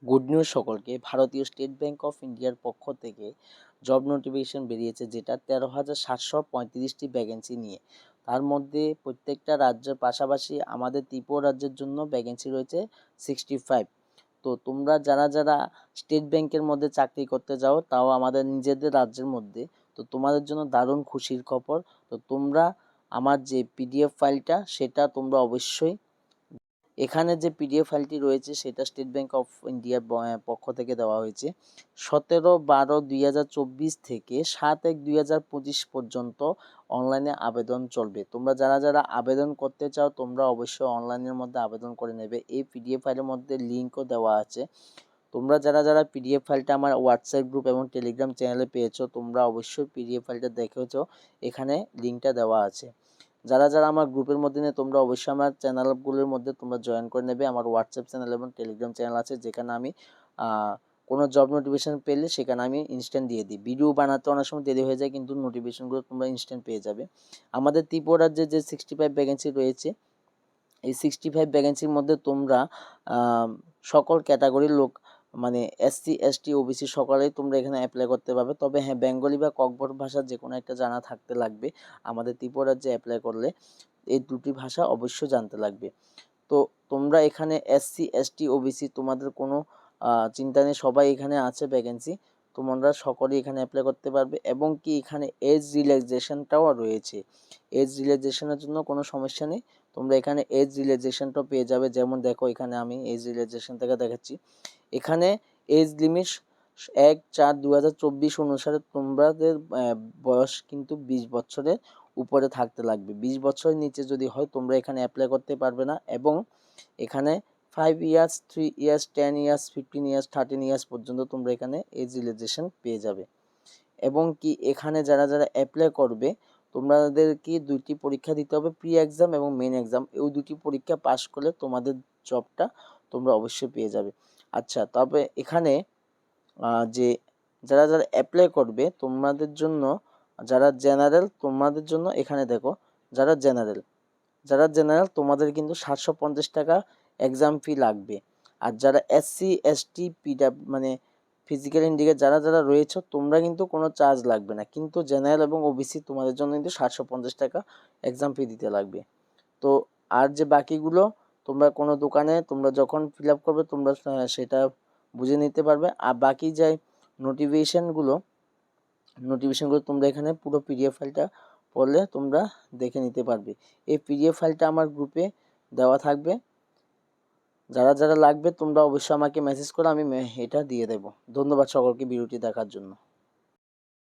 Good news সকলকে। ভারতীয় state bank of ইন্ডিয়ার পক্ষ থেকে জব নোটিফিকেশন বেরিয়েছে, যেটা 13,735টি ভ্যাকেন্সি নিয়ে। তার মধ্যে প্রত্যেকটা রাজ্যের পাশাপাশি আমাদের ত্রিপুরা রাজ্যের জন্য ভ্যাকেন্সি রয়েছে 65। তো তোমরা যারা যারা স্টেট ব্যাংকের মধ্যে চাকরি করতে যাও, তাও আমাদের নিজেদের রাজ্যের মধ্যে, তো তোমাদের জন্য দারুণ খুশির খবর। তো তোমরা আমার যে পিডিএফ ফাইলটা, সেটা তোমরা অবশ্যই, এখানে যে পিডিএফ ফাইলটি রয়েছে সেটা স্টেট ব্যাংক অফ ইন্ডিয়ার পক্ষ থেকে দেওয়া হয়েছে। 17/12/2024 থেকে 7/1/2025 পর্যন্ত অনলাইনে আবেদন চলবে। তোমরা যারা যারা আবেদন করতে চাও, তোমরা অবশ্যই অনলাইনের মধ্যে আবেদন করে নেবে। এই পিডিএফ ফাইলের মধ্যে লিঙ্কও দেওয়া আছে। তোমরা যারা যারা পিডিএফ ফাইলটা আমার হোয়াটসঅ্যাপ গ্রুপ এবং টেলিগ্রাম চ্যানেলে পেয়েছো, তোমরা অবশ্যই পিডিএফ ফাইলটা দেখেছো, এখানে লিঙ্কটা দেওয়া আছে। যারা যারা আমার গ্রুপের মধ্যে নেই, তোমরা অবশ্যই আমার চ্যানেলগুলোর মধ্যে তোমরা জয়েন করে নেবে। আমার হোয়াটসঅ্যাপ চ্যানেল এবং টেলিগ্রাম চ্যানেল আছে, যেখানে আমি কোনো জব নোটিফিকেশান পেলে সেখানে আমি ইনস্ট্যান্ট দিয়ে দিই। ভিডিও বানাতে অনেক সময় দেরি হয়ে যায়, কিন্তু নোটিফিকেশানগুলো তোমরা ইনস্ট্যান্ট পেয়ে যাবে। আমাদের ত্রিপুরা রাজ্যে যে 65 ভ্যাকেন্সি রয়েছে, এই 65 ভ্যাকেন্সির মধ্যে তোমরা সকল ক্যাটাগরির লোক, মানে SC ST OBC সকলেই তোমরা এখানে অ্যাপ্লাই করতে পারবে। তবে হ্যাঁ, বেঙ্গলি বা ককবর ভাষা যে কোনো একটা জানা থাকতে লাগবে। আমাদের ত্রিপুরা রাজ্যে অ্যাপ্লাই করলে এই দুটি ভাষা অবশ্যই জানতে লাগবে। তো তোমরা এখানে SC ST OBC তোমাদের কোনো চিন্তা নেই, সবাই এখানে আছে ভ্যাকেন্সি। তোমরা সকলেই এখানে অ্যাপ্লাই করতে পারবে, এবং কি এখানে এজ রিল্যাক্সেশনটাও রয়েছে। এজ রিল্যাক্সেশনের জন্য কোনো সমস্যা নেই, তোমরা এখানে এজ রিল্যাক্সেশনটাও পেয়ে যাবে। যেমন দেখো, এখানে আমি এজ রিল্যাক্সেশন থেকে দেখাচ্ছি। এখানে এজ লিমিট 1/4/2024 অনুসারে তোমাদের বয়স কিন্তু 20 বছরের উপরে থাকতে লাগবে। 20 বছরের নিচে যদি হয়, তোমরা এখানে অ্যাপ্লাই করতে পারবে না। এবং এখানে 5 years, 3 years, 10 years, 15 years, 13 years পর্যন্ত তোমরা এখানে এজ রিল্যাক্সেশন পেয়ে যাবে। এবং কি এখানে যারা যারা অ্যাপ্লাই করবে, তোমাদেরকে দুইটি পরীক্ষা দিতে হবে, প্রি এক্সাম এবং মেন এক্সাম। এই দুটি পরীক্ষা পাস করলে তোমাদের জবটা তোমরা অবশ্যই পেয়ে যাবে। আচ্ছা, তবে এখানে যে যারা যারা অ্যাপ্লাই করবে তোমাদের জন্য, যারা জেনারেল, তোমাদের জন্য এখানে দেখো, যারা জেনারেল তোমাদের কিন্তু 750 টাকা এক্সাম ফি লাগবে। আর যারা SC ST মানে ফিজিক্যাল ইন্ডিকেট যারা যারা রয়েছে, তোমরা কিন্তু কোনো চার্জ লাগবে না। কিন্তু জেনারেল এবং OBC তোমাদের জন্য কিন্তু 750 টাকা এক্সাম ফি দিতে লাগবে। তো আর যে বাকিগুলো, তোমরা কোনো দোকানে তোমরা যখন ফিল আপ করবে, তোমরা সেটা বুঝে নিতে পারবে। আর বাকি যে নোটিফিকেশানগুলো তোমরা এখানে পুরো পিডিএফ ফাইলটা পড়লে তোমরা দেখে নিতে পারবে। এই পিডিএফ ফাইলটা আমার গ্রুপে দেওয়া থাকবে। যারা যারা লাগবে তোমরা অবশ্যই আমাকে মেসেজ করো, আমি এটা দিয়ে দেবো। ধন্যবাদ সকলকে ভিডিওটি দেখার জন্য।